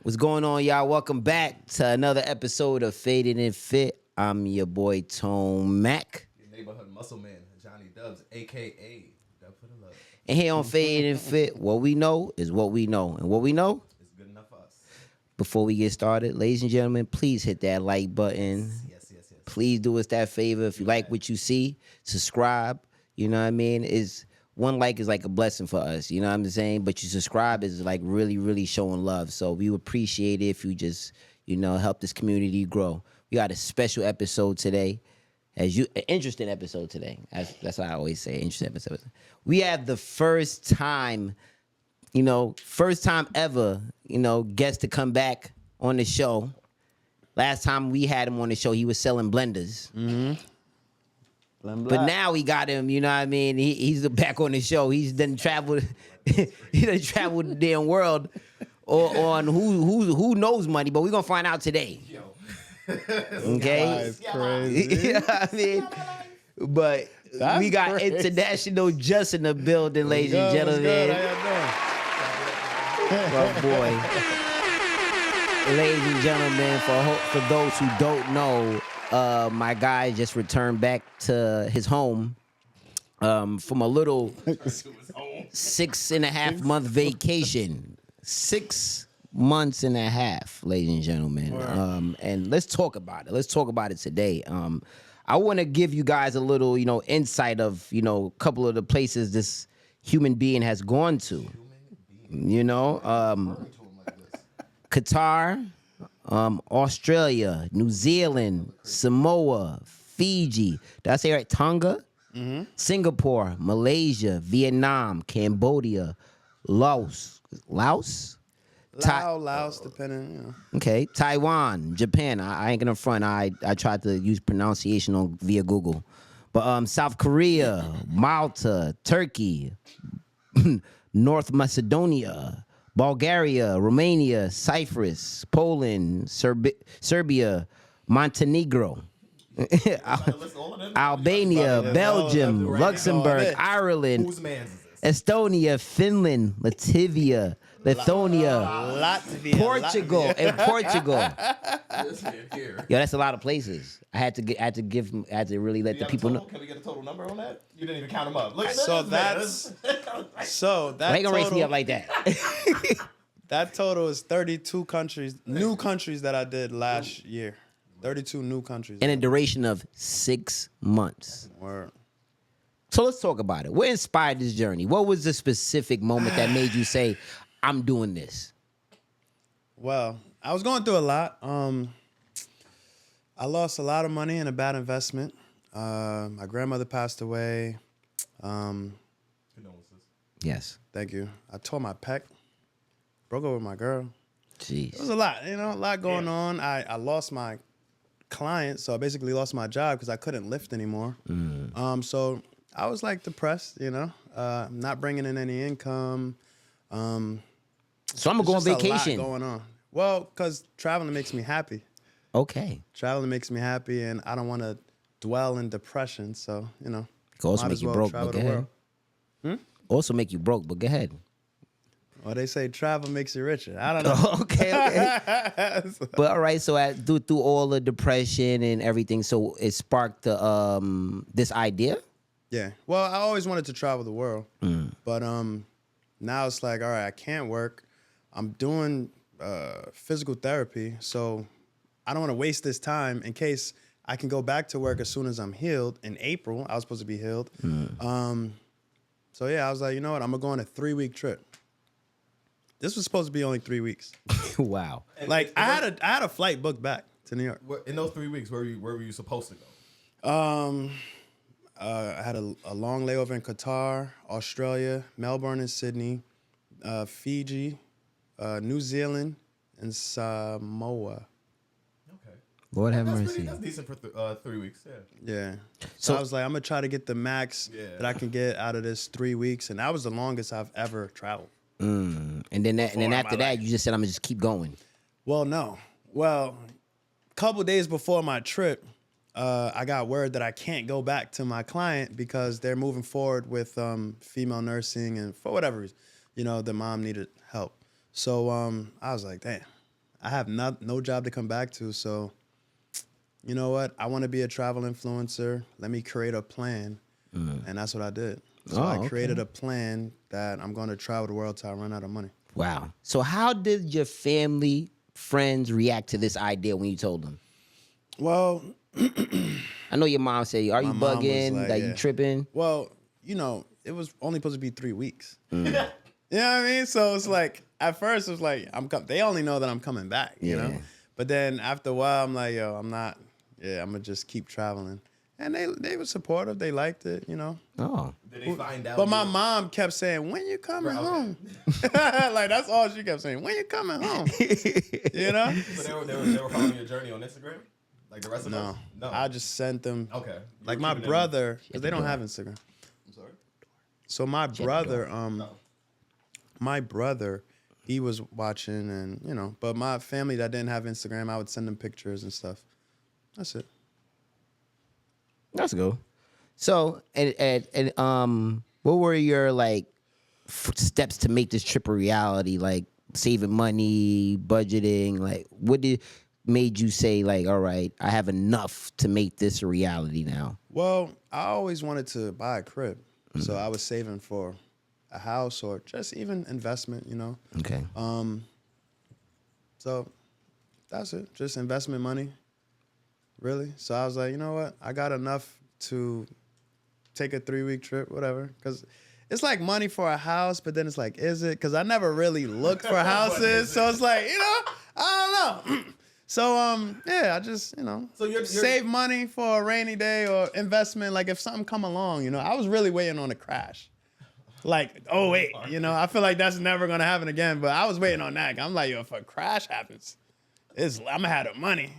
What's going on, y'all? Welcome back to another episode of Faded and Fit. I'm your boy Tone Mac. Your neighborhood muscle man, Johnny Dubs, aka Dub for the Love. And here on Faded and Fit, what we know is what we know. And what we know, It's good enough for us. before we get started, ladies and gentlemen, please hit that like button. Yes. Please do us that favor. If you like what you see, subscribe. You know what I mean? Is one like is like a blessing for us. You know what I'm saying? But you subscribe is like really, really showing love. So we would appreciate it if you just, help this community grow. We got a special episode today. An interesting episode today. That's what I always say. Interesting episode. We have the first time ever, guest to come back on the show. Last time we had him on the show, he was selling blenders. Mm-hmm. But now we got him, you know what I mean? He's back on the show. He's done traveled he done traveled the damn world on who knows money, but we're gonna find out today. Yo. Okay? That's crazy. You know what I mean? But That's we got crazy. International Just in the building, ladies and What's good? gentlemen. How Oh boy. Ladies and gentlemen, for those who don't know, my guy just returned back to his home from a little 6.5 month vacation. 6 months and a half, ladies and gentlemen. And let's talk about it. Let's talk about it today. I want to give you guys a little, insight of, a couple of the places this human being has gone to. Qatar, Australia, New Zealand, Samoa, Fiji. Did I say right? Tonga, Singapore, Malaysia, Vietnam, Cambodia, Laos, Laos, depending, Okay, Taiwan, Japan. I ain't gonna front. I tried to use pronunciation via Google, but South Korea, Malta, Turkey, North Macedonia, Bulgaria, Romania, Cyprus, Poland, Serbia, Montenegro, Albania, Belgium, Luxembourg, Ireland, Whose man's is this? Estonia, Finland, Latvia, Lithuania, Latvia, Portugal, and Portugal. This man here. Yo, that's a lot of places. I had to really let You the got a people total? know. Can we get a total number on that? You didn't even count them up. Look at So this, So that They ain't gonna raise me total, up like that. that total is 32 countries, new countries that I did last year. 32 new countries. In a duration of 6 months. Word. So let's talk about it. What inspired this journey? What was the specific moment that made you say, I'm doing this? Well, I was going through a lot. I lost a lot of money in a bad investment. My grandmother passed away. Condolences. Yes. Thank you. I tore my pec. Broke up with my girl. Jeez. It was a lot, a lot going on. I lost my client, so I basically lost my job because I couldn't lift anymore. So I was like depressed, not bringing in any income. So I'm gonna go on Just a lot vacation. going on. Well, because traveling makes me happy. Okay. Traveling makes me happy, and I don't want to dwell in depression. So Could also might make as you well broke, travel but go the ahead. world. Also make you broke, but go ahead. Well, they say travel makes you richer. I don't know. Okay. But all right, so through all the depression and everything, so it sparked this idea. Yeah. Well, I always wanted to travel the world, but now it's like, all right, I can't work. I'm doing physical therapy, so I don't want to waste this time in case I can go back to work as soon as I'm healed. In April, I was supposed to be healed. So yeah, I was like, you know what? I'm gonna go on a 3-week trip. This was supposed to be only 3 weeks. Wow. Like I had a flight booked back to New York. In those 3 weeks, where were you supposed to go? I had a long layover in Qatar, Australia, Melbourne and Sydney, Fiji, New Zealand, and Samoa. Okay. Lord have mercy. That's decent for 3 weeks. Yeah. Yeah. So- So I was like, I'm gonna try to get the max that I can get out of this 3 weeks, and that was the longest I've ever traveled. And then after my that, life. you just said, I'm gonna just keep going. Well, no. Well, a couple days before my trip, I got word that I can't go back to my client because they're moving forward with female nursing, and for whatever reason, the mom needed help. So I was like, damn. I have no job to come back to. So, you know what? I want to be a travel influencer. Let me create a plan. And that's what I did. So I created a plan that I'm going to travel the world till I run out of money. Wow. So how did your family, friends react to this idea when you told them? Well, I know your mom said, "Are you mom was bugging? like, Like you yeah. tripping?" well, you know, it was only supposed to be 3 weeks. You know what I mean? So it's like, at first it was like, they only know that I'm coming back, you know? Yeah. But then after a while, I'm like, yo, I'm going to just keep traveling. And they were supportive. They liked it, you know? Oh. Did they find out? But my mom kept saying, when you coming home? Like, that's all she kept saying. When you coming home? You know? So they were following your journey on Instagram? Like the rest of us? No. I just sent them. Okay. Like my brother, because they don't have Instagram. I'm sorry? So my brother, he was watching and, you know, but my family that didn't have Instagram, I would send them pictures and stuff. That's it. That's good. So, and what were your like steps to make this trip a reality? Like saving money, budgeting. Like, what made you say like, all right, I have enough to make this a reality now? Well, I always wanted to buy a crib, so I was saving for a house or just even investment, you know. Okay. So that's it, just investment money, really. So I was like, you know what, I got enough to take a 3-week trip, whatever, because it's like money for a house, but then it's like, is it? Because I never really looked for houses, so it's like, you know, I don't know. So yeah, I just, you know, So you're save money for a rainy day or investment. Like if something come along, you know, I was really waiting on a crash. Like, oh wait, you know, I feel like that's never gonna happen again. But I was waiting on that. I'm like, yo, if a crash happens, I'm gonna have the money,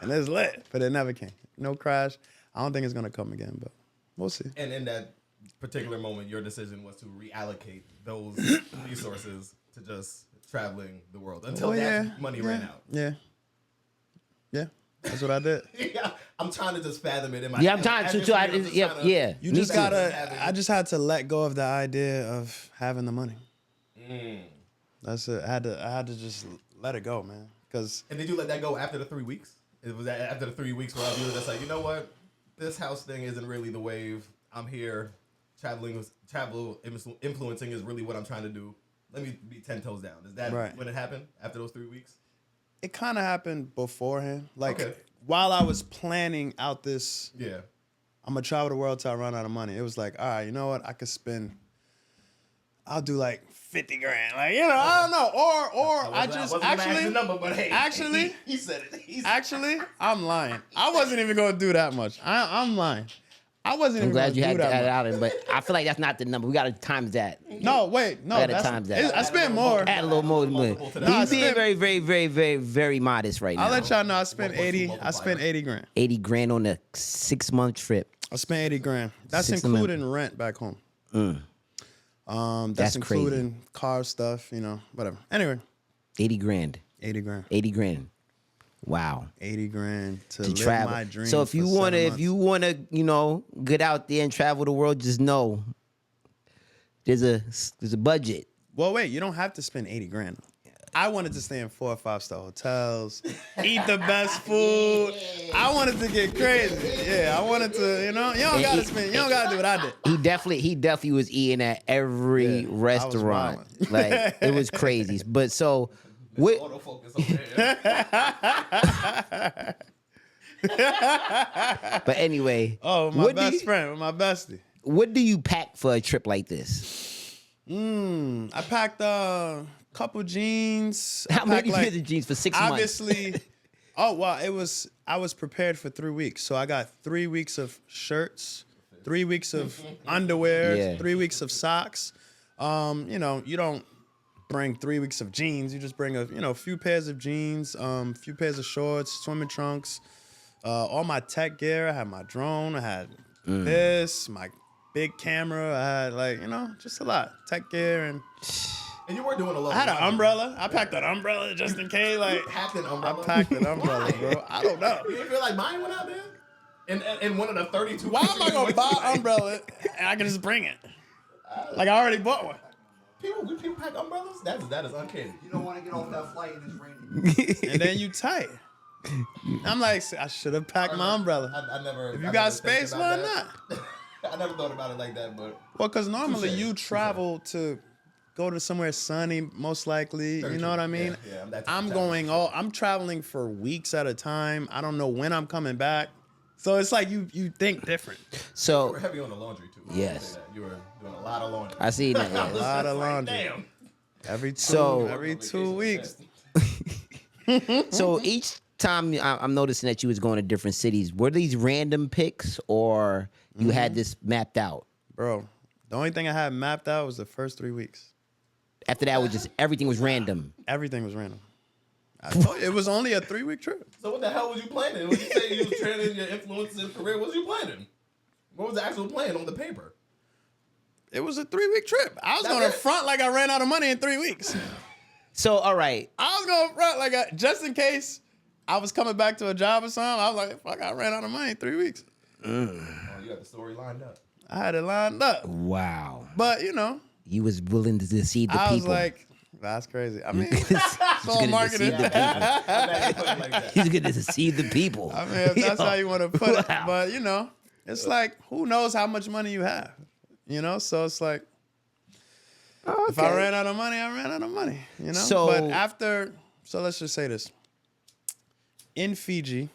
and it's lit. But it never came. No crash. I don't think it's gonna come again, but we'll see. And in that particular moment, your decision was to reallocate those resources to just traveling the world until that money ran out. Yeah, that's what I did. Yeah, I'm trying to just fathom it in my Yeah, I'm head. trying As to you're too. saying, I'm just trying to- Yeah. You me just too. I just had to let go of the idea of having the money. That's it. I had to just let it go, man. Because And did you let that go after the 3 weeks? It was that after the 3 weeks where you were just like, you know what, this house thing isn't really the wave. I'm here. Travel influencing is really what I'm trying to do. Let me be 10 toes down. Is that Right. when it happened after those 3 weeks? it kind of happened beforehand. Like Okay. while I was planning out this, Yeah. I'm gonna travel the world till I run out of money. It was like, all right, you know what? I'll do like 50 grand. Like, you know, I don't know. Or I just wasn't gonna ask the number, but hey, actually, he said it. actually, I'm lying. I wasn't even gonna do that much. I'm lying. I wasn't I'm even glad gonna you had do to that add much. it out, but I feel like that's not the number. We got to times that. No, wait, no. I gotta That's, times that. I spent more. Add a little more. Multiple to that. I He's being spent- very, very, very, very, very modest right now. I'll let y'all know I spent What's the 80. I multiplier? spent 80 grand. 80 grand on a 6-month trip. I spent 80 grand. That's 6 including rent back home. That's That's crazy. including car stuff, you know, whatever. Anyway, 80 grand. 80 grand. 80 grand. Wow. 80 grand to To live travel. my dream. So if you want to, you know, get out there and travel the world, just know there's a budget. Well, wait, you don't have to spend 80 grand. I wanted to stay in 4 or 5-star hotels, eat the best food. I wanted to get crazy. Yeah, I wanted to, you know, you don't gotta do what I did. He definitely was eating at every Yeah, I was restaurant. wildin'. Like it was crazy. But so what Autofocus over there. but anyway, Oh, my what do best you- friend, my bestie. what do you pack for a trip like this? I packed a couple jeans. I How packed, many like, pairs of jeans for 6 months? Obviously, oh well, I was prepared for 3 weeks, so I got 3 weeks of shirts, 3 weeks of underwear, Yeah. 3 weeks of socks. You know, you don't bring 3 weeks of jeans. You just bring a few pairs of jeans, few pairs of shorts, swimming trunks, all my tech gear. I had my drone. I had this, my big camera. I had just a lot tech gear and. And you were doing a lot. I had an umbrella. I packed an umbrella just in case. Like Packed an I umbrella. packed an umbrella, bro. I don't know. You didn't feel like mine went out there? In one of the 32. Why am I gonna buy an umbrella and I can just bring it? Like I already bought one. People pack umbrellas. That is uncanny. You don't want to get off that flight and it's raining. And then you tight. I'm like, I should have packed my umbrella. I never. If you I got never think space, about why that. I never thought about it like that, but Well, because normally Touche. you travel to go to somewhere sunny, most likely. Very you know true. what I mean? Yeah, I'm that type of I'm traveler. I'm traveling for weeks at a time. I don't know when I'm coming back. So it's like you think different. you So were heavy on the laundry too. Yes. You were doing a lot of laundry. I see that. A Yeah. lot of Like, laundry. damn. Every So- every 2 weeks. So each time I'm noticing that you was going to different cities. Were these random picks or you had this mapped out? Bro, the only thing I had mapped out was the first 3 weeks. After that was just everything was random. Everything was random. I told you, it was only a 3-week trip. So what the hell was you planning? When you say you was training your influence and career, what was you planning? What was the actual plan on the paper? It was a 3-week trip. I was That's going to it? front like I ran out of money in 3 weeks. So all right. I was going to front like just in case I was coming back to a job or something. I was like, fuck, I ran out of money in 3 weeks. Oh, you got the story lined up. I had it lined up. Wow. But, you know, You was willing to deceive the I was people. like, that's crazy. I mean, He's it's all gonna marketing. deceive the people. I'm glad you put it like that. He's gonna deceive the people. I mean, if that's Yo. how you want to put it. Wow. But, you know, it's like, who knows how much money you have? You know, so it's like, if I Okay. ran out of money, I ran out of money, you know? So- But so let's just say this. In Fiji,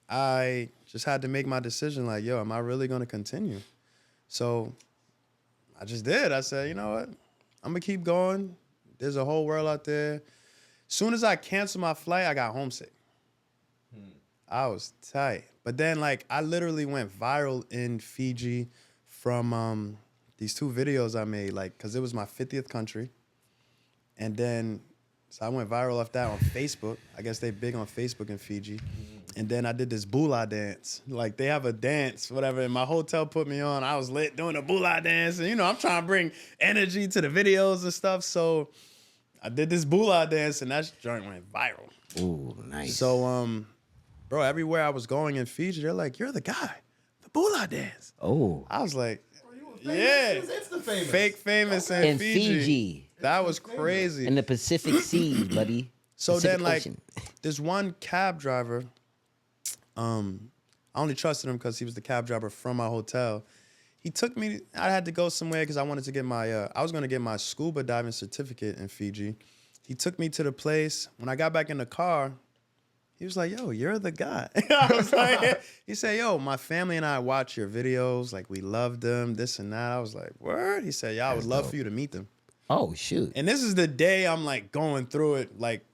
I just had to make my decision like, yo, am I really going to continue? So I just did. I said, you know what? I'm going to keep going. There's a whole world out there. Soon as I canceled my flight, I got homesick. I was tight. But then, like, I literally went viral in Fiji from these 2 videos I made, like, because it was my 50th country. And then, so I went viral off that on Facebook. I guess they big on Facebook in Fiji. And then I did this bula dance. Like, they have a dance, whatever, and my hotel put me on. I was lit doing a bula dance. And, you know, I'm trying to bring energy to the videos and stuff. So I did this bula dance, and that joint went viral. Ooh, nice. So, bro, everywhere I was going in Fiji, they're like, you're the guy, the bula dance. oh, I was like, You was famous. yeah, You was instant famous. fake famous in in Fiji. Fiji, That was crazy. in the Pacific Seas, buddy. So Pacific then, like, Ocean. this one cab driver, I only trusted him because he was the cab driver from my hotel. He took me, I had to go somewhere because I wanted to get my, I was going to get my scuba diving certificate in Fiji. He took me to the place. When I got back in the car, he was like, yo, you're the guy. I was like, he said, yo, my family and I watch your videos. Like, we love them, this and that. I was like, word? He said, yeah, I would love for you to meet them. Oh shoot. And this is the day I'm like going through it, like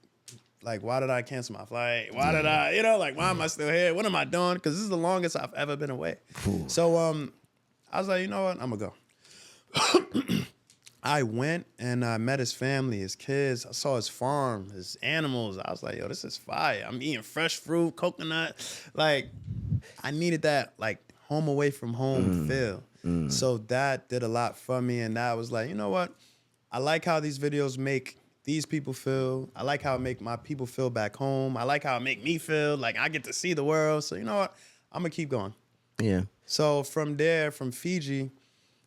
why did I cancel my flight? Why did I, you know, like why am I still here? What am I doing? Because this is the longest I've ever been away. So I was like, you know what? I'm gonna go. I went and I met his family, his kids. I saw his farm, his animals. I was like, yo, this is fire. I'm eating fresh fruit, coconut. Like, I needed that, like, home away from home feel. So that did a lot for me. And that was like, you know what? I like how these videos make these people feel. I like how it make my people feel back home. I like how it make me feel. Like, I get to see the world. So, you know what? I'm going to keep going. Yeah. So from there, from Fiji,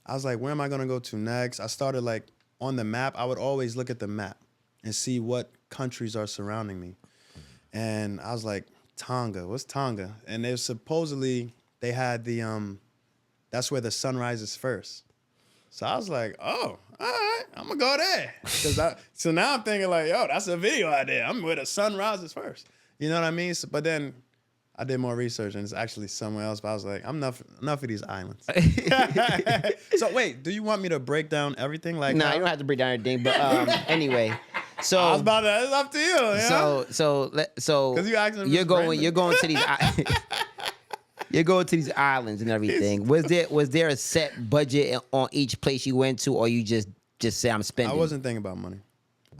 I was like, where am I gonna go to next? I started like on the map. I would always look at the map and see what countries are surrounding me. And I was like, Tonga, what's Tonga? And they supposedly, they had the, that's where the sun rises first. So I was like, oh, all right, I'm gonna go there. So now I'm thinking like, yo, that's a video idea. I'm where the sun rises first. You know what I mean? So, but then I did more research and it's actually somewhere else. But I was like, I'm enough of these islands. So wait, do you want me to break down everything? Like, No, how- you don't have to break down everything. But anyway, so I was about to. It's up to you. Yeah? so 'Cause you asking them you're just going random. you're going to these you're going to these islands and everything. Was there a set budget on each place you went to, or you just say I'm I spending? wasn't thinking about money.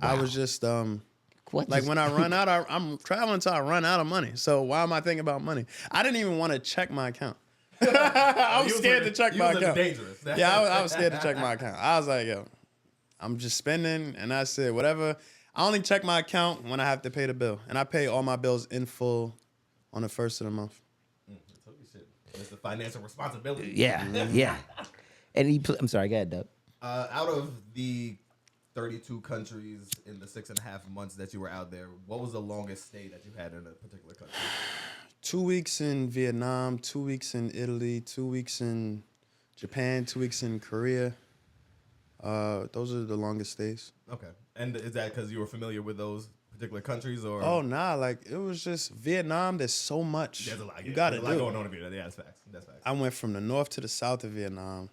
I was just What like is- when I run out, I'm traveling until I run out of money. So why am I thinking about money? I didn't even want to check my account. I was You scared to living- check you my was living account. dangerous. Yeah, I was scared to check my account. I was like, yo, I'm just spending, and I said whatever. I only check my account when I have to pay the bill, and I pay all my bills in full on the first of the month. It's the financial responsibility. yeah, yeah. And I'm sorry, go ahead, Doug. Out of the 32 countries in the 6.5 months that you were out there. What was the longest stay that you had in a particular country? 2 weeks in Vietnam, 2 weeks in Italy, 2 weeks in Japan, 2 weeks in Korea. Those are the longest stays. Okay. And is that because you were familiar with those particular countries, or? Oh nah, like it was just Vietnam. There's so much There's a lot. you gotta There's a lot do. going on in Vietnam. Yeah, that's facts. That's facts. I went from the north to the south of Vietnam.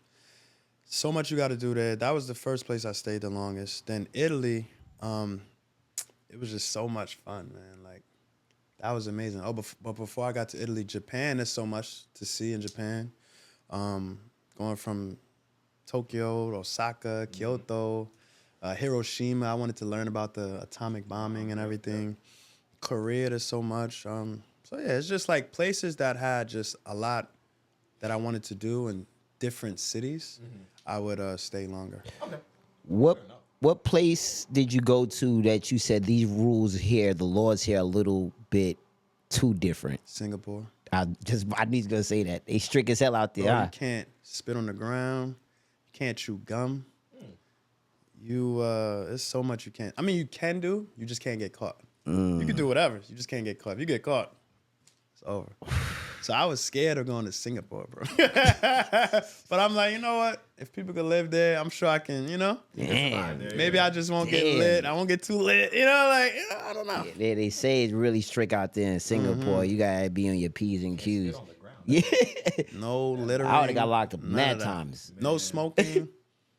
So much you got to do there. That was the first place I stayed the longest. Then Italy, it was just so much fun, man. Like that was amazing. Oh, but before I got to Italy, Japan, there's so much to see in Japan. Going from Tokyo, Osaka, Kyoto, Hiroshima. I wanted to learn about the atomic bombing and everything. Korea, there's so much. So yeah, it's just like places that had just a lot that I wanted to do in different cities. I would stay longer. Okay. What place did you go to that you said these rules here, the laws here, are a little bit too different? Singapore. I need to go say that they strict as hell out there. Bro, huh? you can't spit on the ground. You can't chew gum. There's so much you can't. I mean, you can do. You just can't get caught. You can do whatever. You just can't get caught. If you get caught, it's over. So I was scared of going to Singapore, bro. But I'm like, you know what? If people could live there, I'm sure I can, Damn. Maybe I just won't get Damn. lit. I won't get too lit. I don't know. They say it's really strict out there in Singapore. You gotta be on your P's and Q's. On the ground. Yeah. No littering. I would've got locked up none mad of that. times. No smoking.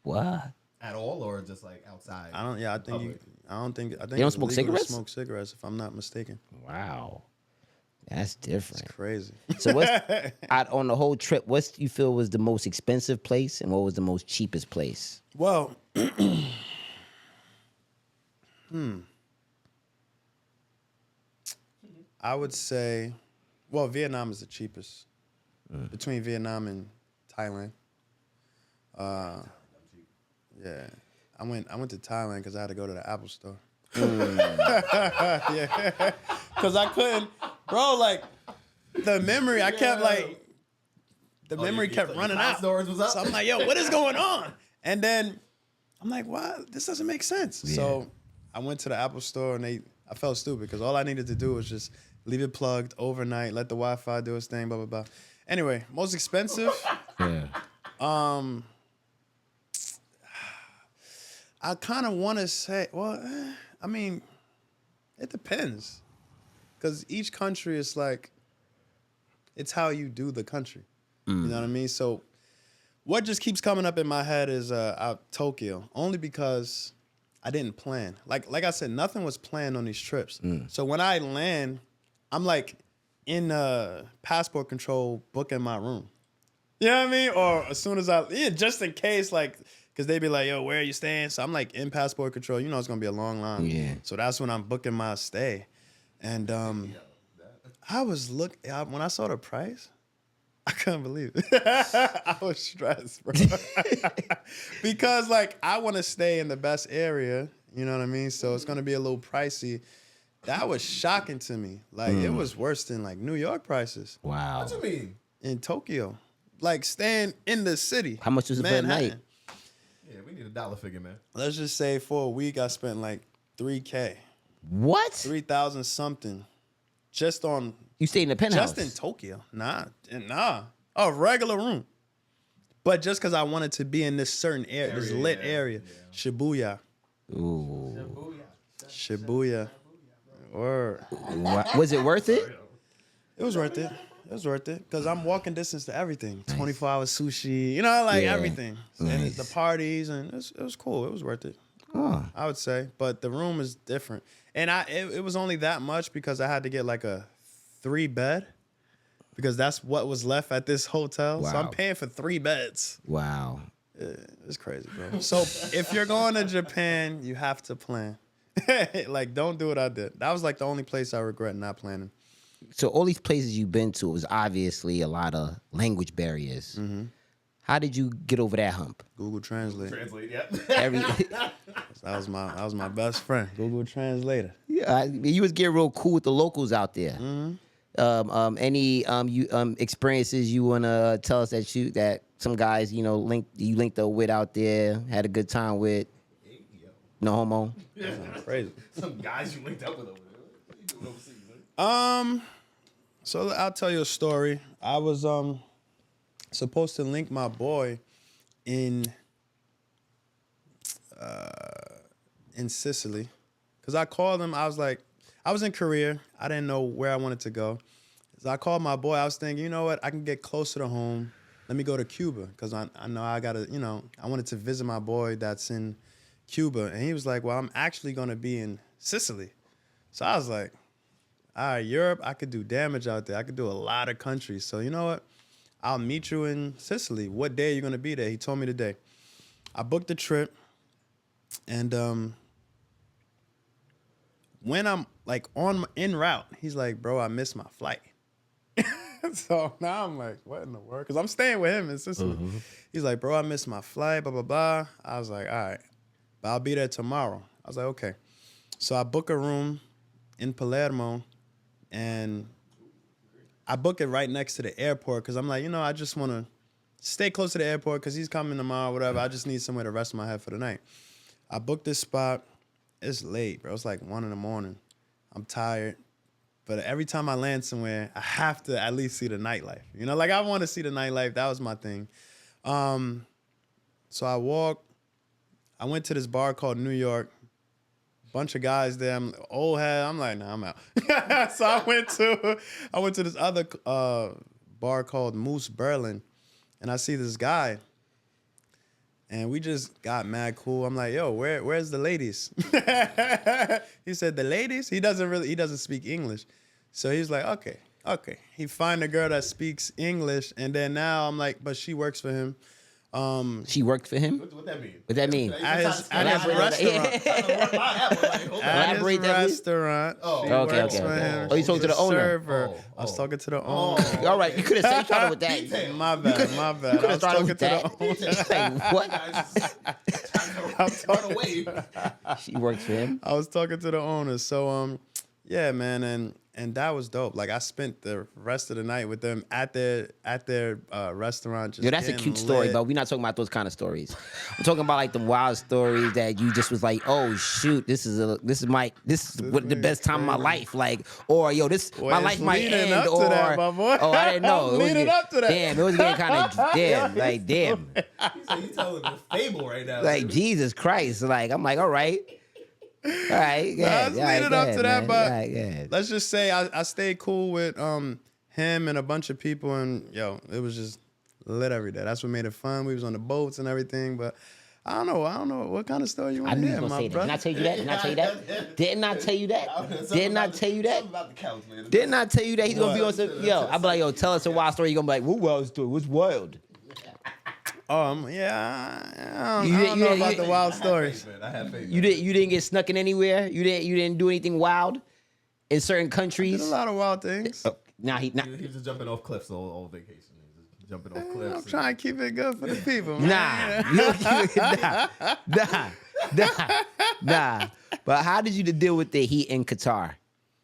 What? At all, or just like outside? I don't think Public. I think don't it's smoke illegal to cigarettes? smoke cigarettes, if I'm not mistaken. Wow. That's different. Crazy. So what's on the whole trip, what you feel was the most expensive place and what was the most cheapest place? Well, I would say, well, Vietnam is the cheapest. Between Vietnam and Thailand. Yeah. I went to Thailand because I had to go to the Apple store. Yeah. Because I couldn't, bro, like, the memory, I kept like, the memory kept running out. Storage was up. So I'm like, yo, what is going on? And then I'm like, what? This doesn't make sense. Yeah. So I went to the Apple store and I felt stupid because all I needed to do was just leave it plugged overnight, let the Wi-Fi do its thing, blah, blah, blah. Anyway, most expensive. Yeah. I kind of want to say, I mean, it depends. Because each country is like, it's how you do the country. You know what I mean? So what just keeps coming up in my head is Tokyo, only because I didn't plan. Like I said, nothing was planned on these trips. So when I land, I'm like in passport control booking my room. You know what I mean? Or as soon as just in case, like, because they be like, yo, where are you staying? So I'm like in passport control. You know it's going to be a long line. Yeah. So that's when I'm booking my stay. And I was when I saw the price, I couldn't believe it. I was stressed, bro. Because, like, I want to stay in the best area. You know what I mean? So it's going to be a little pricey. That was shocking to me. Like, it was worse than, like, New York prices Wow. What you mean? in Tokyo. Like, staying in the city. How much was it for a night? Yeah, we need a dollar figure, man. Let's just say for a week, I spent, like, $3K. What? 3,000 something. Just on... You stayed in the penthouse? Just in Tokyo. Nah. A regular room. But just because I wanted to be in this certain area, this lit area. Shibuya. Ooh. Shibuya. Or Was it worth it? it was worth it. It was worth it. Because I'm walking distance to everything. 24-hour sushi. You know, like Yeah. everything. And Nice. the parties. And it was cool. It was worth it. Oh. I would say. But the room is different. And it was only that much because I had to get like a 3-bed. Because that's what was left at this hotel. So Wow. I'm paying for 3 beds. Wow. It's crazy, bro. So if you're going to Japan, you have to plan. Like, don't do what I did. That was like the only place I regret not planning. So all these places you've been to, it was obviously a lot of language barriers. How did you get over that hump? Google Translate. Translate, yep. Every, That was my best friend. Google Translator. yeah, you was getting real cool with the locals out there. Any experiences you wanna tell us that some guys you linked up with out there, had a good time with? No homo. Crazy. Some guys you linked up with over there. What you doing overseas, man? So I'll tell you a story. I was supposed to link my boy in Sicily, cause I called him. I was like, I was in Korea. I didn't know where I wanted to go, so I called my boy. I was thinking, you know what? I can get closer to home. Let me go to Cuba, cause I know I gotta, I wanted to visit my boy that's in Cuba, and he was like, well, I'm actually gonna be in Sicily. So I was like, all right, Europe, I could do damage out there. I could do a lot of countries. So you know what? I'll meet you in Sicily. What day are you gonna be there? He told me the day. I booked the trip, and when I'm like en route, he's like, bro, I missed my flight. So now I'm like, what in the world? Because I'm staying with him in Sicily. He's like, bro, I missed my flight, blah, blah, blah. I was like, all right, but I'll be there tomorrow. I was like, okay. So I book a room in Palermo, and I book it right next to the airport because I'm like, I just want to stay close to the airport because he's coming tomorrow, whatever. I just need somewhere to rest my head for the night. I booked this spot. It's late, bro. It's like 1 a.m. I'm tired. But every time I land somewhere, I have to at least see the nightlife. Like I want to see the nightlife. That was my thing. So I went to this bar called New York. Bunch of guys there. I'm old head. I'm like, nah, I'm out. So I went to this other bar called Moose Berlin, and I see this guy, and we just got mad cool. I'm like, yo, where's the ladies? He said, the ladies? He doesn't speak English. So he's like, okay. He find a girl that speaks English, and then now I'm like, but she works for him. She worked for him. What that mean? What that mean? At his Elaborate on restaurant. that. Elaborate At his that, please. restaurant. Oh, She okay, works okay, for okay. him. Oh, you talking to the She's a owner? server. Oh, I was oh. talking to the owner. All right, you could have said started with that. My bad. I could have was started talking with to that. the owner. Like, what? I'm run away. She works for him. I was talking to the owner. So yeah, man, and that was dope. Like I spent the rest of the night with them at their restaurant. Just Yo, that's a getting cute story, lit. but we're not talking about those kind of stories. I'm talking about like the wild stories that you just was like, oh shoot, this is what the best time of my life. Like, or yo, Boy, my it's life might leading end. up to Or that, my boy. oh, I didn't know. I'm leading up to that. Damn, it was getting kind of damn, like damn, So you telling a fable right now. like Jesus Christ. Like I'm like, all right. All right, yeah, Let's lead it up to that, but let's just say I stayed cool with him and a bunch of people, and yo, it was just lit every day. That's what made it fun. We was on the boats and everything, but I don't know what kind of story you I want knew to you hear, was gonna my say that. brother. Didn't I tell you that? Didn't I tell you that? Didn't I tell you that? Didn't I tell you that? Something about the couch, man. Didn't I tell you that he's gonna be on What? some? Yo, I'll be like, yo, tell us a wild story. You're gonna be like, what wild story? What's wild? Yeah, I You don't know about the wild I have stories. faith, man. I have faith. You didn't get snuck in anywhere. You didn't do anything wild in certain Did countries. a lot of wild things. Now he He was just jumping off cliffs all vacation. He was just jumping off cliffs. I'm trying to keep it good for the people, man. nah. But how did you deal with the heat in Qatar?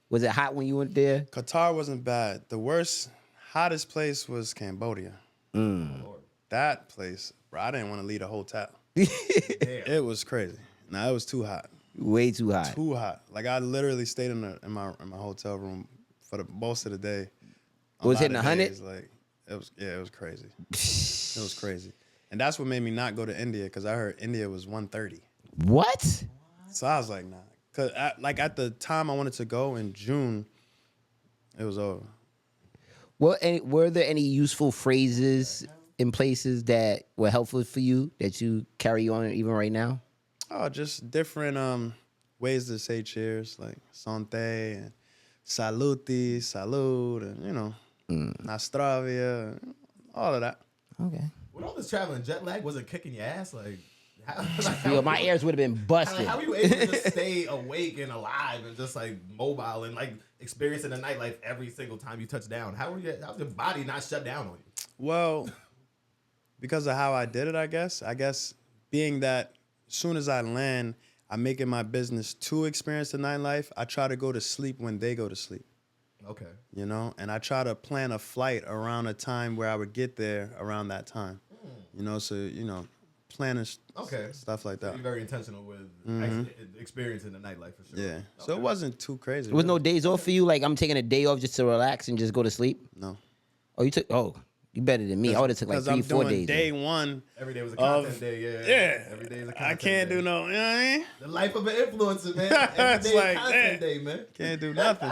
Was it hot when you went there? Qatar wasn't bad. The worst, hottest place was Cambodia. That place, bro, I didn't want to leave the hotel. It was crazy. Nah, it was too hot. Way too hot. Too hot. Like I literally stayed in my hotel room for the most of the day. A Was lot hitting of 100? days, like it was crazy. It was crazy. And that's what made me not go to India, because I heard India was 130. What? So I was like, nah. Cause at the time I wanted to go in June, it was over. Well, were there any useful phrases in places that were helpful for you that you carry on even right now? Oh, just different ways to say cheers, like Santé and Saluti, Salud, and Nastravia, all of that. Okay. With all this traveling, jet lag wasn't kicking your ass. Like, Yo, my ears would have been busted. How were you able to just stay awake and alive and just like mobile and like experiencing the nightlife every single time you touch down? How's your body not shut down on you? Well, because of how I did it, I guess. Being that as soon as I land, I make it my business to experience the nightlife. I try to go to sleep when they go to sleep. Okay. And I try to plan a flight around a time where I would get there around that time. So, planning Okay. stuff like that. You're very intentional with experiencing the nightlife for sure. Yeah. So it wasn't too crazy. There was no really. days off for you. Like I'm taking a day off just to relax and just go to sleep. No. Oh, you took. Oh, you better than me. I would have took like 'Cause I'm 3-4 doing days. day then. one. Every day was a content Of- day. Yeah. Yeah. Every day is a content I can't day. do no. You know what I mean? The life of an influencer, man. Every It's day is like, content man. day, man. Can't do nothing.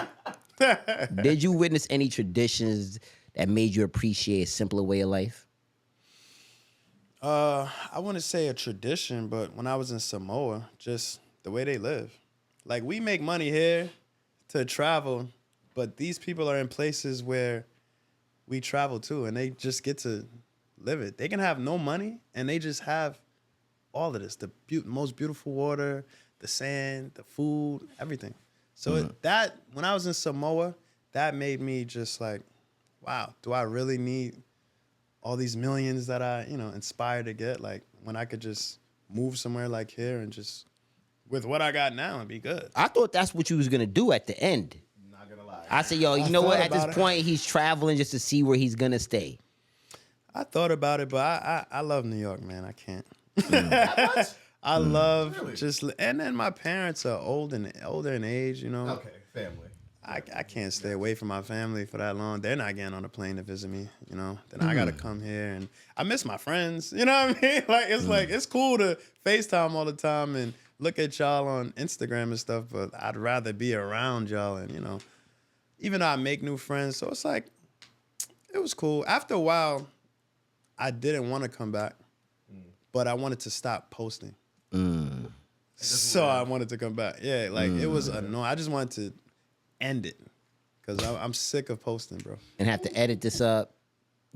Did you witness any traditions that made you appreciate a simpler way of life? I wouldn't say a tradition, but when I was in Samoa, just the way they live. Like we make money here to travel, but these people are in places where we travel to, and they just get to live it. They can have no money, and they just have all of this: the most beautiful water, the sand, the food, everything. So that when I was in Samoa, that made me just like, wow, do I really need all these millions that I, inspired to get? Like when I could just move somewhere like here and just with what I got now and be good. I thought that's what you was gonna do at the end. Not gonna lie. I said, yo, you know thought what? At this about it. point, he's traveling just to see where he's gonna stay. I thought about it, but I love New York, man. I can't. That much? I love Really? and then my parents are older in age, Okay, family. I can't stay away from my family for that long. They're not getting on a plane to visit me, Then I gotta come here, and I miss my friends. You know what I mean? Like it's cool to FaceTime all the time and look at y'all on Instagram and stuff, but I'd rather be around y'all and even though I make new friends, so it's like it was cool. After a while, I didn't want to come back, but I wanted to stop posting. So I wanted to come back. Yeah, like it was annoying. I just wanted to end it because I'm sick of posting, bro. And have to edit this up.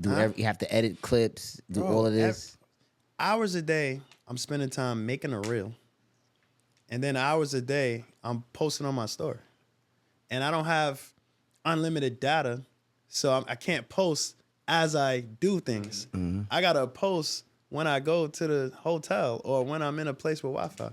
You have to edit clips, do Bro, all of this. Hours a day, I'm spending time making a reel, and then hours a day, I'm posting on my story. And I don't have unlimited data, so I can't post as I do things. I gotta post when I go to the hotel or when I'm in a place with Wi-Fi.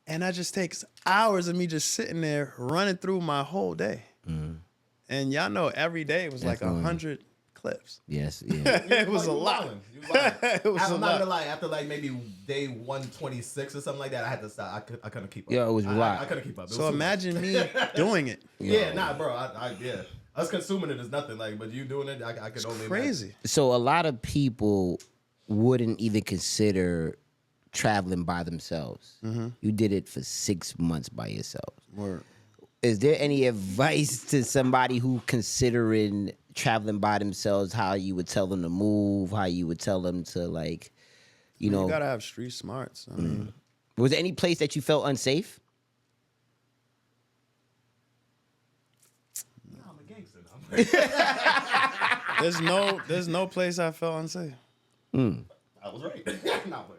And that just takes hours of me just sitting there running through my whole day. And y'all know every day was like Definitely. 100 clips. Yes, yeah. It was a You lot. wildin'. You wildin'. It was I'm a not lot. gonna lie. After like maybe day 126 or something like that, I had to stop. I couldn't keep up. Yeah, it was a lot. I couldn't keep up. It was So too imagine me doing it. much. Yeah, nah, bro. Yeah. Us consuming it is nothing. Like, but you doing it, I could only Crazy. So a lot of people wouldn't even consider traveling by themselves. You did it for 6 months by yourself. Word. Is there any advice to somebody who considering traveling by themselves? How you would tell them to move? How you would tell them to like, you know? You gotta have street smarts. I mean, Was there any place that you felt unsafe? imagine. I'm a gangster now. there's no place I felt unsafe. I was right. Nah, but-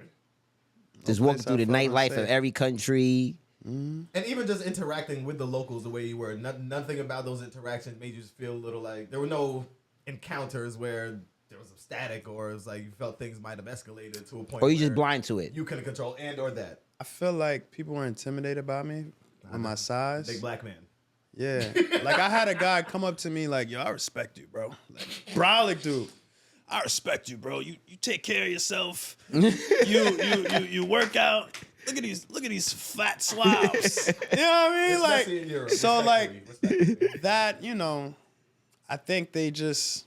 Just walking place through I the felt nightlife of unsafe. every country. And even just interacting with the locals the way you were, nothing about those interactions made you just feel a little like there were no encounters where there was some static or it was like you felt things might have escalated to a point Or you just where blind to it? you couldn't control and or that I feel like people were intimidated by me with my size. big black man. Yeah. Like I had a guy come up to me like, yo, I respect you, bro. Like, brolic dude. I respect you, bro. You take care of yourself. You work out. Look at these fat slobs. You know what I mean? Especially in Like Europe. so like Respectfully. that, I think they just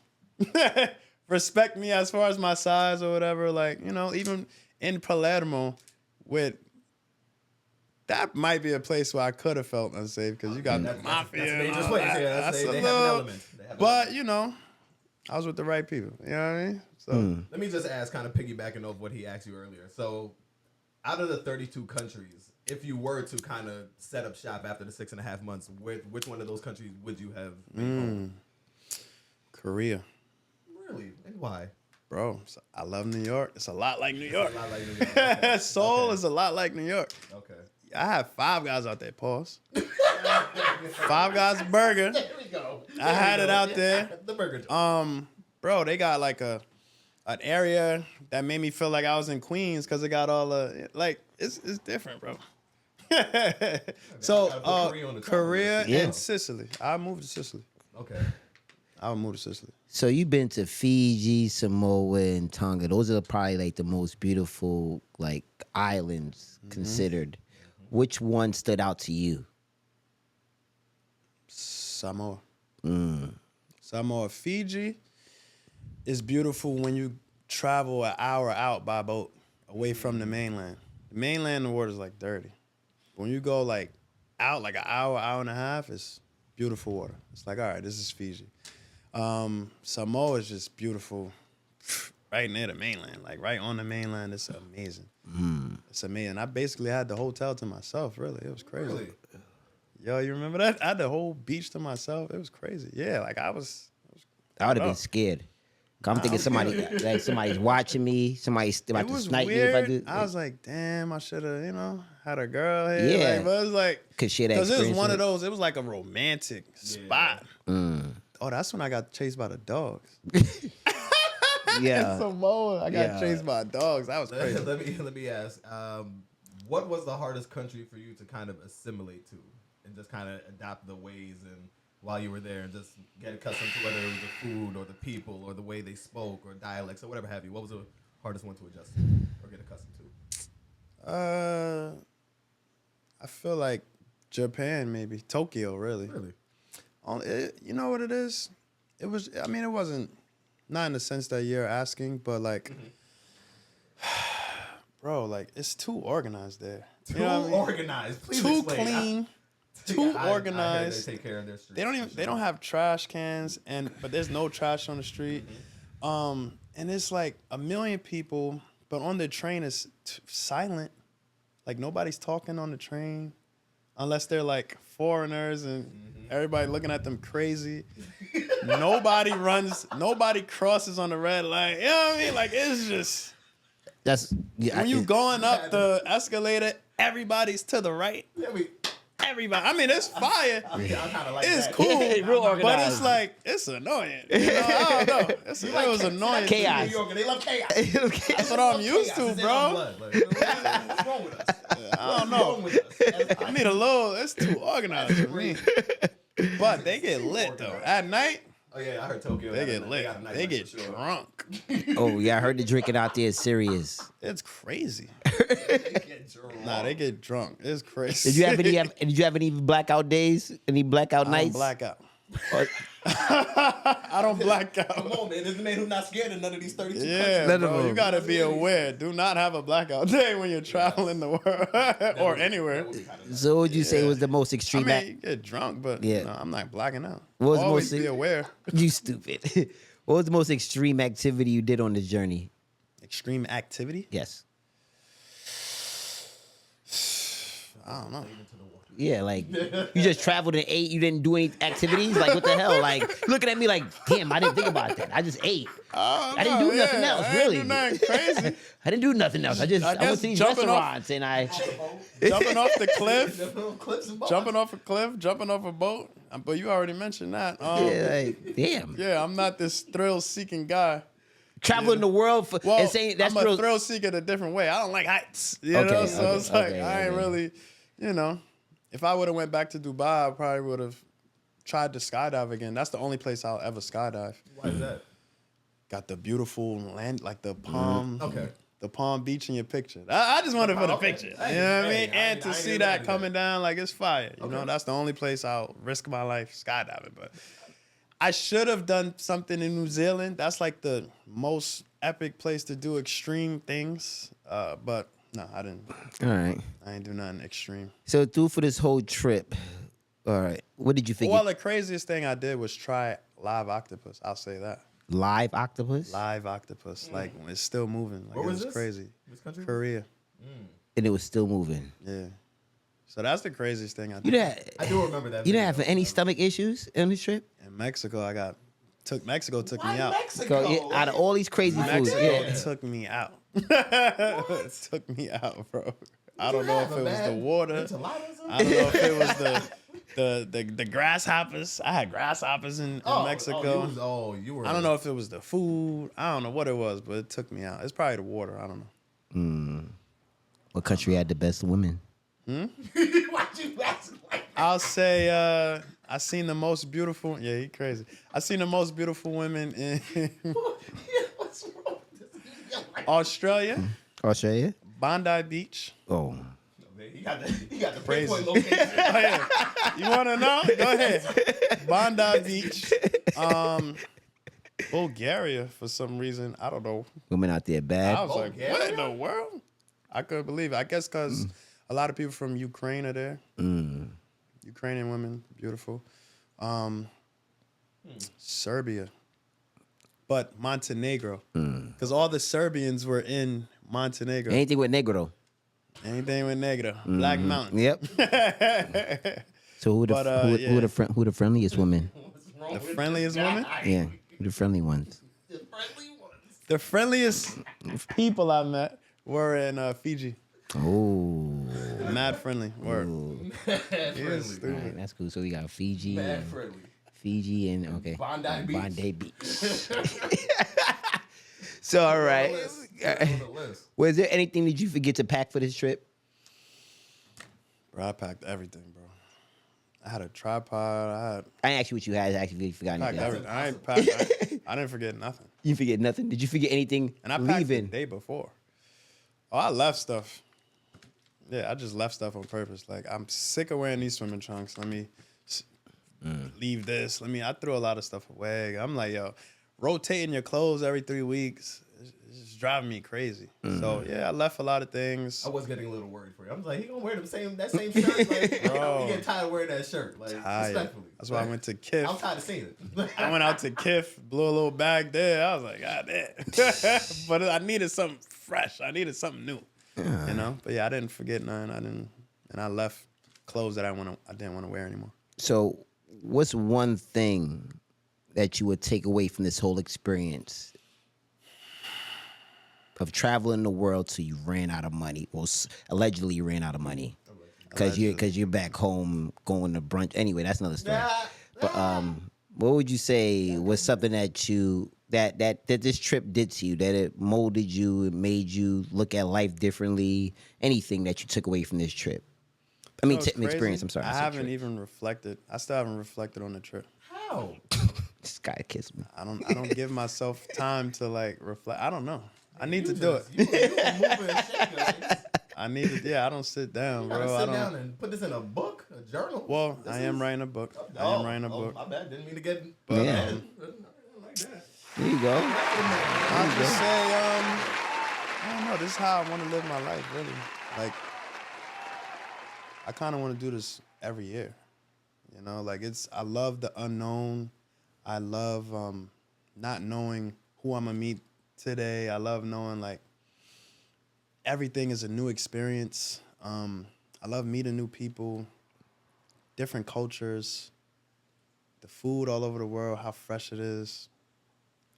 respect me as far as my size or whatever. Like, even in Palermo with that might be a place where I could have felt unsafe because you got the mafia. That's a and dangerous all place. that. Yeah, That's they a have an little- element. They have an But element. I was with the right people. You know what I mean? So Let me just ask, kind of piggybacking off what he asked you earlier. So, out of the 32 countries, if you were to kind of set up shop after the 6.5 months, which one of those countries would you have made home? Korea, Really? And why? bro. I love New York. It's a lot like New York. A lot like New York. Okay. Seoul Okay. is a lot like New York. Okay. I have Five Guys out there. Pause. Five Guys burger. There we go. I had it out there. The burger joint. Bro, they got like an area that made me feel like I was in Queens because it got all the it's different, bro. So gotta put Korea on the top of Korea this. Yeah. and Sicily. I moved to Sicily. Okay. I would move to Sicily. So you've been to Fiji, Samoa, and Tonga. Those are probably like the most beautiful like islands considered. Which one stood out to you? Samoa. Samoa. Fiji is beautiful when you travel an hour out by boat away from the mainland. The mainland, the water's like dirty. When you go like out like an hour, hour and a half, it's beautiful water. It's like, all right, this is Fiji. Samoa is just beautiful right near the mainland, like right on the mainland. It's amazing. It's amazing. I basically had the hotel to myself, really. It was crazy. Really? Yo, you remember that? I had the whole beach to myself. It was crazy. Yeah, like I would have been scared. 'Cause I'm thinking somebody's watching me. Somebody's about It to was snipe weird. me if I do. I was like, damn, I should have, had a girl here. Yeah. Like, but it was like, 'Cause she had because it was experience one with of those. It was like a romantic spot. Oh, that's when I got chased by the dogs. Yeah. Samoa, I got Yeah. chased by dogs. That was crazy. let me ask. What was the hardest country for you to kind of assimilate to and just kind of adapt the ways and while you were there and just get accustomed to whether it was the food or the people or the way they spoke or dialects or whatever have you? What was the hardest one to adjust to or get accustomed to? I feel like Japan, maybe Tokyo, really. Really? You know what it is? It was. I mean, it wasn't not in the sense that you're asking, but like, bro, like it's too organized there. Too You know what I mean? organized. Please Too explain. clean, I too heard organized. they take care of their streets. They don't have trash cans, but there's no trash on the street. And it's like a million people, but on the train it's silent. Like nobody's talking on the train, unless they're like foreigners and everybody looking at them crazy. Nobody runs, nobody crosses on the red light. You know what I mean? Like it's just when you going up the escalator, everybody's to the right. Everybody. I mean, it's fire. I kind of like It's that. cool, Real but organized. it's like it's annoying. I don't know. It was annoying. Chaos. New York, they love chaos. That's what I'm used to, It's in our bro. blood. Like, what's wrong with us? I don't know. I need a little. It's too organized for me. But they get lit though. At night, Oh yeah, I heard Tokyo. they had a get night- lit. got a night They life get for sure. drunk. Oh yeah, I heard the drinking out there is serious. It's crazy. They get drunk. Nah, they get drunk. It's crazy. Did you have any blackout days? Any blackout I don't nights? black out. Or- I don't black Come out. on, man. This is the man who's not scared of none of these 32 Yeah, None of bro, you them. gotta be aware. Do not have a blackout day when you're traveling the world or anywhere. So what would you say was the most I extreme? mean, you get drunk, but Yeah. no, I'm not blacking out. What was the Always most- be aware. You stupid. What was the most extreme activity you did on this journey? Extreme activity? Yes. I don't know. Yeah, like you just traveled and ate. You didn't do any activities. Like what the hell? Like looking at me like, damn, I didn't think about that. I just ate. I didn't do nothing else, I didn't really. do nothing crazy. I didn't do nothing else. I guess went to these jumping off- restaurants and I. Jumping off the cliff, Clips and bars. jumping off a cliff, jumping off a boat. But you already mentioned that. Yeah, like damn. Yeah, I'm not this thrill-seeking guy. Traveling the world for, Well, and saying that's I'm a real. thrill seeker in a different way. I don't like heights, you Okay, know. So okay, it's like okay, I ain't okay. really, you know. If I would have went back to Dubai, I probably would have tried to skydive again. That's the only place I'll ever skydive. Why is that? Got the beautiful land, like the palm, Okay. the Palm Beach in your picture. I just want it for the Okay. picture. Hey, You know what I hey, mean? I And ain't- to I ain't see even that mad at coming down, like it's fire. You know, Okay. that's the only place I'll risk my life skydiving. But I should have done something in New Zealand. That's like the most epic place to do extreme things. But no, I didn't. All right. I ain't do nothing extreme. So through for this whole trip. All right. What did you figure? Well, the craziest thing I did was try live octopus. I'll say that. Live octopus. Live octopus. Like it's still moving. Like Where it was was this? crazy. Which country? Korea. And it was still moving. Yeah. So that's the craziest thing I You did. didn't. I do remember that. You didn't video. have any stomach issues on this trip. In Mexico, Mexico took me out. So, yeah, out of all these crazy foods, Mexico yeah. took me out. Took me out, bro. I don't know if it was the water. I don't know if it was the grasshoppers. I had grasshoppers in Mexico. You were. I don't know if it was the food. I don't know what it was, but it took me out. It's probably the water. I don't know. What country had the best women? Why'd you ask like I'll say I seen the most beautiful. Yeah, he crazy. I seen the most beautiful women in What's wrong with this? Australia, Australia? Bondi Beach. Oh. Man, he got the Crazy. pinpoint location. Oh, yeah. You want to know? Go ahead. Bondi Beach. Bulgaria, for some reason. I don't know. Women out there bad. I was like, Bulgaria? what in the world? I couldn't believe it. I guess because a lot of people from Ukraine are there. Ukrainian women, beautiful. Serbia. But Montenegro. Because all the Serbians were in Montenegro. Anything with Negro. Anything with Negro. Black Mountain. Yep. So who the But, who the friendliest women? What's wrong The with friendliest this guy? women? Yeah, who the friendly ones? The friendly ones. The friendliest people I met were in Fiji. Oh, Mad friendly. Word. Mad Yes, friendly. dude. all right, that's cool. So we got Fiji, Mad and friendly. Fiji, and okay, Bondi Beach. Bondi Beach. So all right, On the list. was there anything that you forget to pack for this trip? Bro, I packed everything, bro. I had a tripod. I ain't asked you what you had. I actually forgot I packed anything. everything. I didn't forget nothing. You forget nothing. Did you forget anything? And I packed leaving? the day before. Oh, I left stuff. Yeah, I just left stuff on purpose. Like, I'm sick of wearing these swimming trunks. Let me leave this. I threw a lot of stuff away. I'm like, yo, rotating your clothes every 3 weeks is just driving me crazy. So, yeah, I left a lot of things. I was getting a little worried for you. I'm like, he gonna wear that same shirt? Like, Bro. he getting tired of wearing that shirt. Like, Tired. respectfully. That's why I went to Kif. I'm tired of seeing it. I went out to Kif, blew a little bag there. I was like, God damn. But I needed something fresh. I needed something new. You know? But yeah, I didn't forget nothing. And I left clothes that I didn't want to wear anymore. So, what's one thing that you would take away from this whole experience of traveling the world till you ran out of money? Well, allegedly you ran out of money because you're back home going to brunch. Anyway, that's another story. But what would you say was something that you that this trip did to you, that it molded you, it made you look at life differently? Anything that you took away from this trip? I mean, You know what's experience. crazy? I'm sorry. I said haven't trip. even reflected. I still haven't reflected on the trip. How? This guy kissed me. I don't give myself time to like reflect. I don't know. I need to do it. You moving and shaking. I need to. Yeah, I don't sit down, You bro. gotta I sit don't. down and put this in a book, a journal. Well, This I am is- writing a book. I Oh, am writing a book. My bad. Didn't mean to get. Yeah. Like that. There you go. I'll just say, I don't know. This is how I want to live my life, really. Like, I kind of want to do this every year. You know, like I love the unknown. I love not knowing who I'm gonna meet today. I love knowing like everything is a new experience. I love meeting new people, different cultures, the food all over the world, how fresh it is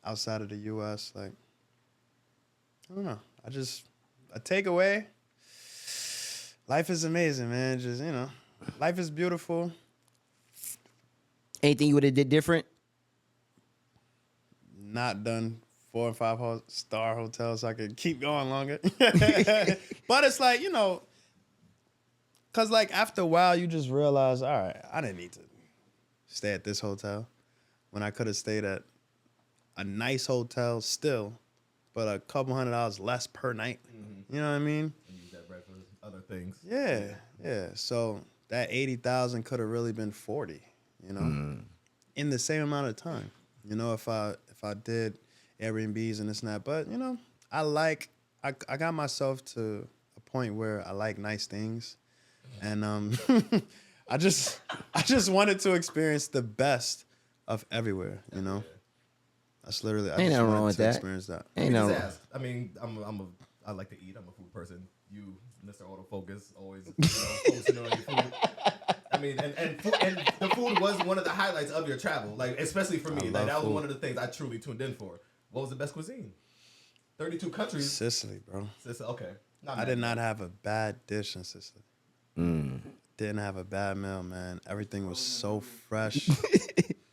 outside of the U.S. Like, I don't know. A takeaway, life is amazing, man. Just, you know, life is beautiful. Anything you would have did different? Not done 4 and 5 star hotels so I could keep going longer. But it's like, you know, because like after a while, you just realize, all right, I didn't need to stay at this hotel when I could have stayed at a nice hotel still, but a couple $100 less per night. You know what I mean? And use that bread for other things. Yeah. So that 80,000 could have really been 40, you know, in the same amount of time. You know, if I did Airbnbs and this and that, but you know, I got myself to a point where I like nice things, and I just wanted to experience the best of everywhere. You know, that's literally. I Ain't just nothing wanted wrong with to that. Experience that. Ain't Just no. ask. I mean, I like to eat. I'm a food person. You, Mr. Autofocus, always focusing on your food. I mean, and the food was one of the highlights of your travel. Like, especially for me, like love that was food. one of the things I truly tuned in for. What was the best cuisine? 32 countries. Sicily, bro. Okay. I did not have a bad dish in Sicily. Didn't have a bad meal, man. Everything was so fresh.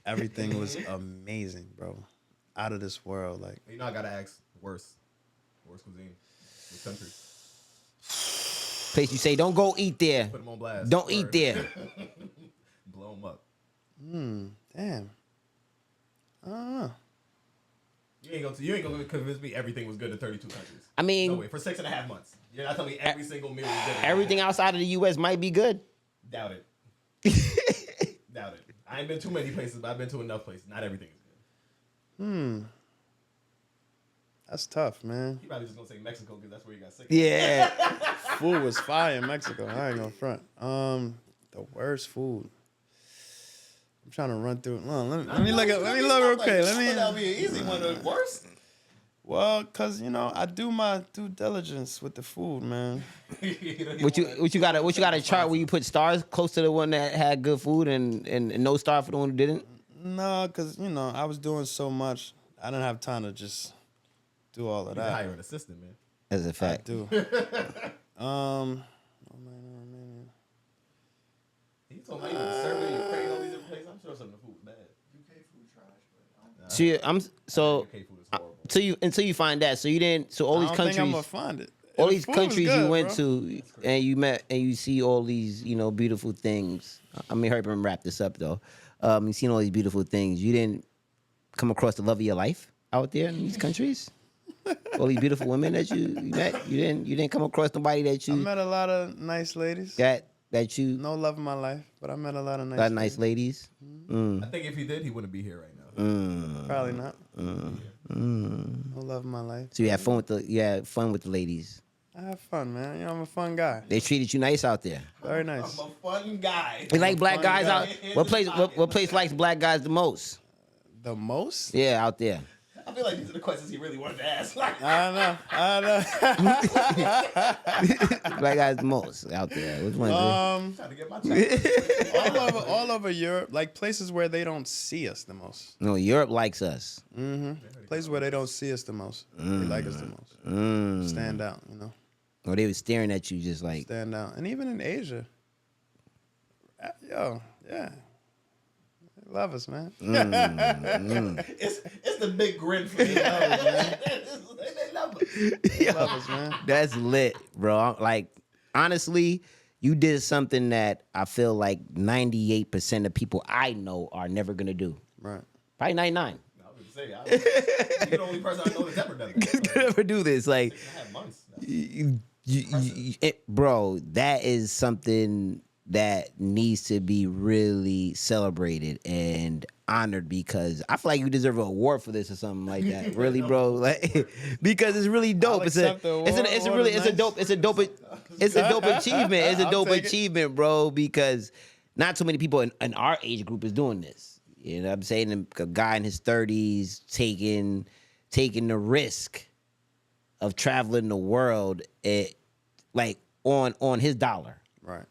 Everything was amazing, bro. Out of this world, like. You know, I gotta ask worst cuisine, which country? Place you say, don't go eat there. Put them on blast. Don't eat there. Blow them up. Damn. I don't know. You ain't gonna convince me everything was good in 32 countries. I mean, No way. For 6.5 months. You're not telling me every single meal was good. everything outside of the U.S. might be good. Doubt it. Doubt it. I ain't been too many places, but I've been to enough places. Not everything is good. That's tough, man. He probably just gonna say Mexico because that's where you got sick. Yeah. Food was fire in Mexico. I ain't gonna front. The worst food. I'm trying to run through. Let me look real quick. That'll be an easy one. The worst. Well, cause I do my due diligence with the food, man. What you got a chart where you put stars close to the one that had good food and no star for the one who didn't? No, cause I was doing so much. I didn't have time to just do all of You can that. hire an assistant, man. As a I fact. do. He told me he was serving you crazy all these different places. I'm sure some of the food was bad. UK food trash, but I don't So UK food is horrible. until you find that. So you didn't. So all I these don't think I'm gonna countries, find it. all The these food was countries good, you went bro. to, and you met and you see all these beautiful things. I mean, hurry up and wrap this up though. You seen all these beautiful things. You didn't come across the love of your life out there in these countries. All these beautiful women that you met. You didn't come across nobody that I you met a lot of nice ladies. that you No love in my life, but I met a lot of nice. got nice ladies. I think if he did, he wouldn't be here right now. Probably not. No love in my life. So you had fun with the ladies. I have fun, man. I'm a fun guy. They treated you nice out there. Very nice. I'm a fun guy. They like black Fun guys guy. out. What place likes black guys the most? The most? Yeah, out there. I feel like these are the questions he really wanted to ask. Like, I don't know. Black guys the most out there. Which one? I'm trying to get my check. all over Europe, like places where they don't see us the most. No, Europe likes us. Places where they don't see us the most. They like us the most. Stand out, Or they were staring at you just like. Stand out. And even in Asia. Yo, yeah. They love us, man. It's the big grin for me. They love us. They love us, man. That's lit, bro. Like, honestly, you did something that I feel like 98% of people I know are never gonna do. Right. Probably 99. I was gonna say, you're the only person I know that's ever done that. Never do this. Like, 6.5 months. bro, that is something that needs to be really celebrated and honored because I feel like you deserve an award for this or something like that. Really, bro, like because it's really dope. I'll It's a accept the award. it's a dope achievement. It's a dope achievement, bro. Because not too many people in our age group is doing this. You know what I'm saying? A guy in his 30s taking the risk of traveling the world like on his dollar. Right.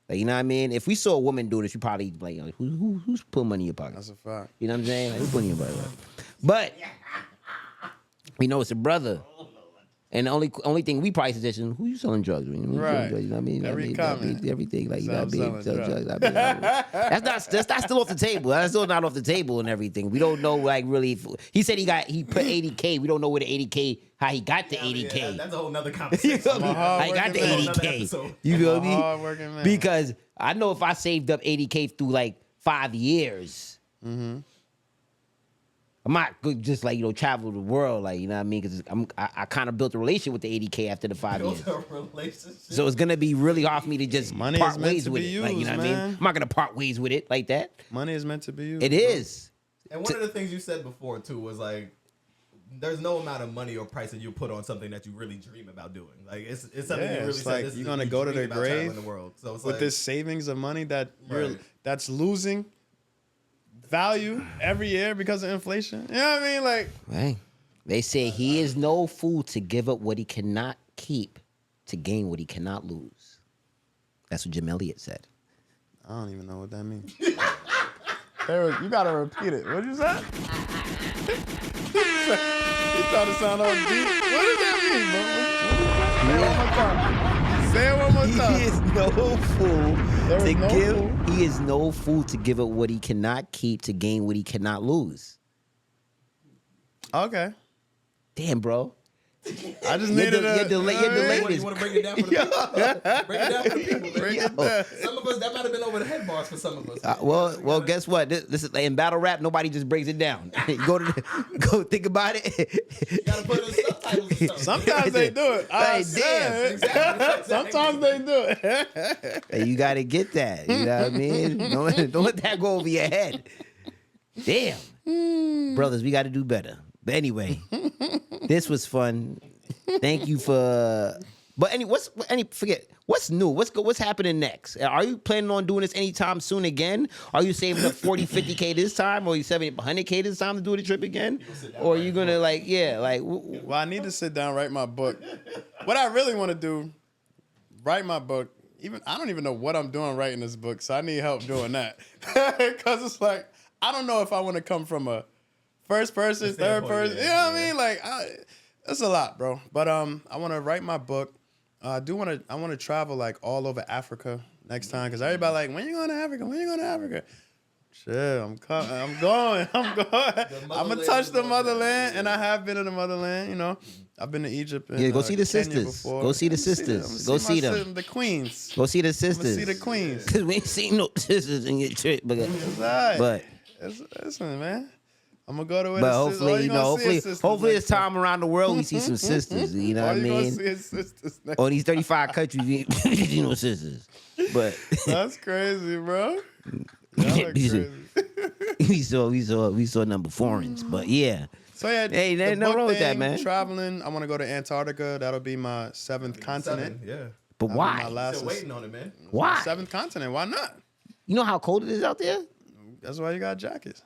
Like, you know what I mean? If we saw a woman do this, we probably like, who's putting money in your pocket? That's a fact. You know what I'm saying? Like, who's putting in your pocket? But we know it's a brother. And the only thing we probably suggestion, who you selling drugs with? Right. You know what I mean? Every You gotta comment. be everything. Like, you Sell gotta be drugs. That's still off the table. That's still not off the table and everything. We don't know, like, really. He said he put 80K. We don't know where the 80K, how he got the 80K. Yeah, that's a whole nother You conversation. feel me? I got the hardworking man. 80K. You feel me? Hardworking man. Because I know if I saved up 80K through like 5 years, I might go just like travel the world, like you know what I mean? Because I kind of built a relationship with the 80K after the 5 years. Built a relationship. So it's gonna be really hard for me to just Money part is meant ways to with be it. Like, you know used, what I mean? man. I'm not gonna part ways with it like that. Money is meant to be used. It bro. is. And one of the things you said before too was like, there's no amount of money or price that you put on something that you really dream about doing. Like it's something Yeah, you really it's said. like This is you're gonna you go to dream the about traveling grave the world. So it's with like, this savings of money Right. that's losing value every year because of inflation. You know what I mean? Like, Right. They say he is no fool to give up what he cannot keep to gain what he cannot lose. That's what Jim Elliott said. I don't even know what that means. You gotta repeat it. What'd you say? You trying to sound all deep. What does that mean, bro? Say it one more time. He is no fool There to is no give. fool. He is no fool to give up what he cannot keep to gain what he cannot lose. Okay. Damn, bro. I just You're needed the a. latest. You want to break it down for the people? Break it down for the people, man. Break it down. Some of us, that might have been over the head bars for some of us. Well, guess what? This is in battle rap. Nobody just breaks it down. You go think about it. You got to put in subtitles and stuff. Sometimes they do it. Hey, damn. Exactly. Sometimes they do it. Hey, you gotta get that. You know what I mean? Don't let that go over your head. Damn, brothers, we got to do better. But anyway, this was fun. Thank you for. But forget what's new. What's happening next? Are you planning on doing this anytime soon again? Are you saving up 40, 50K this time, or are you saving 100K this time to do the trip again? Or are you gonna Well, I need to sit down, write my book. What I really want to do, write my book. I don't even know what I'm doing writing this book, so I need help doing that. Because it's like, I don't know if I want to come from a first person, third person. You know what I mean? Like, that's a lot, bro. But I want to write my book. I want to travel like all over Africa next time, because everybody like, when you going to Africa? When you going to Africa? Shit, I'm going. I'm gonna touch the motherland, and I have been in the motherland. You know, I've been to Egypt. And, go see the Kenya sisters. before. Go see the sisters. Go see them. The queens. Go see the I'ma sisters. see the queens. Cause we ain't seen no sisters in your trip, but It's all right. but Listen, man. I'm gonna go to where but the hopefully sisters, hopefully this time around the world we see some sisters. You know what I All you gonna mean? see is sisters next. On these 35 countries, we ain't see no sisters. But That's crazy, bro. Y'all are crazy. we saw number foreigns. But yeah. So yeah, Hey, the ain't nothing book wrong with that, thing, man. Traveling. I want to go to Antarctica. That'll be my seventh continent. Yeah. But That'll be my why? last Still waiting on it, man. Why? seventh continent. Why not? You know how cold it is out there? That's why you got jackets.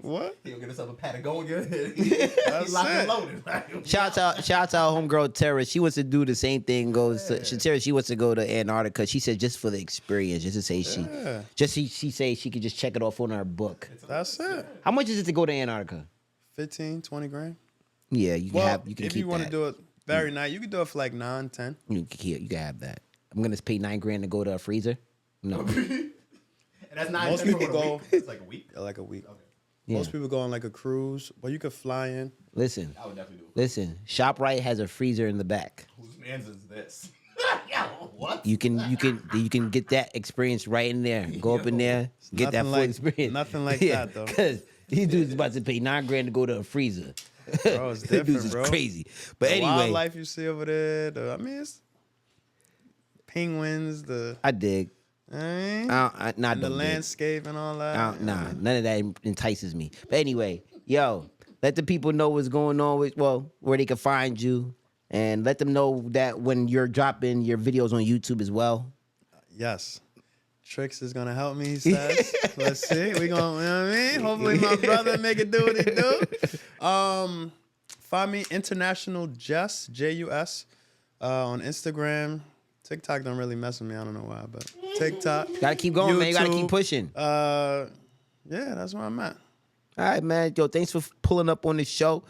What? He'll get himself a Patagonia. That's He's locked it. and loaded. Right? Shout out our homegirl Tara. She wants to do the same thing. Tara, she wants to go to Antarctica. She said just for the experience, just to say she say she could just check it off on her book. That's it. How much is it to go to Antarctica? 15, 20 grand. Yeah, you can Well, have. You can if keep you want to that. do it very nice, you can do it for like 9, 10. You can have that. I'm gonna pay $9,000 to go to a freezer. No. And that's not Most even people for a go- week. It's like a week. Like a week. Okay. Yeah. Most people go on like a cruise, but you could fly in. Listen, I would definitely do it. listen. ShopRite has a freezer in the back. Whose man's is this? Yo, what? You can get that experience right in there. Go up in there, get that Nothing full like- experience. nothing like that, though. Because these dudes about to pay $9,000 to go to a freezer. Bro, it's These different, dudes is bro. crazy. But The anyway, wildlife you see over there. It's penguins. I dig. And Not the dig. landscape and all that. Nah, none of that entices me. But anyway, yo, let the people know what's going on with where they can find you, and let them know that when you're dropping your videos on YouTube as well. Yes. Trix is gonna help me, he says. Let's see. We gonna, you know what I mean? Hopefully my brother make it do what he do. Find me International Jess, Jus, on Instagram. TikTok don't really mess with me. I don't know why, but TikTok. Gotta keep going, man. You gotta keep YouTube. pushing. Yeah, that's where I'm at. All right, man. Yo, thanks for pulling up on the show.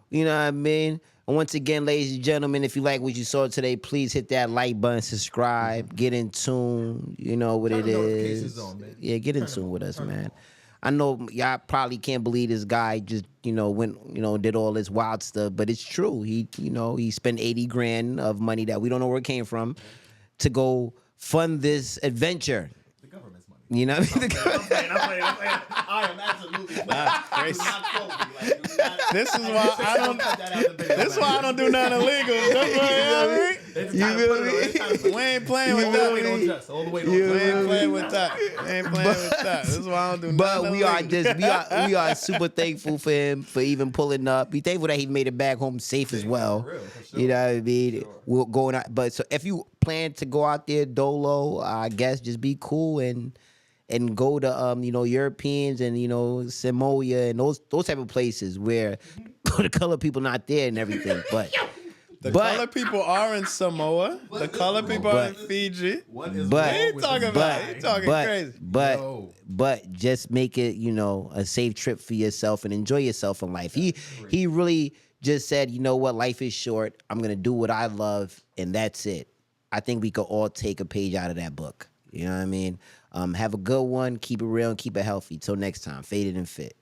You know what I mean? And once again, ladies and gentlemen, if you like what you saw today, please hit that like button, subscribe, get in tune. You know what Turn it the is. notifications on, man. Yeah, get in tune with us, man. I know y'all probably can't believe this guy just, went, did all this wild stuff, but it's true. He spent $80,000 of money that we don't know where it came from to go fund this adventure. The government's money. You know what I mean? I'm playing. I am absolutely playing. Grace. Do not quote me. Like, do not- This is why I don't. cut that out of the video, This man. why I don't do nothing illegal. That's why, you know what I mean? They just kinda put it on- they kinda put We ain't it playing all with the that. way on Jess. All the way on We Jess. ain't playing with that. We ain't playing with that. This is why I don't do But nothing we are illegal. we are super thankful for him for even pulling up. Be thankful that he made it back home safe as well. for real, for sure. You know what I mean? We're going out, but so if you plan to go out there dolo, I guess just be cool and go to Europeans and Samoa and those type of places where the color people not there and everything. But The but- color people are in Samoa. The color people are in Fiji. What is But- wrong What you with talking this about? guy? You talking crazy. Yo. But just make it, a safe trip for yourself and enjoy yourself in life. He really just said, you know what, life is short. I'm gonna do what I love, and that's it. I think we could all take a page out of that book. You know what I mean? Have a good one. Keep it real and keep it healthy. Till next time, Faded and Fit.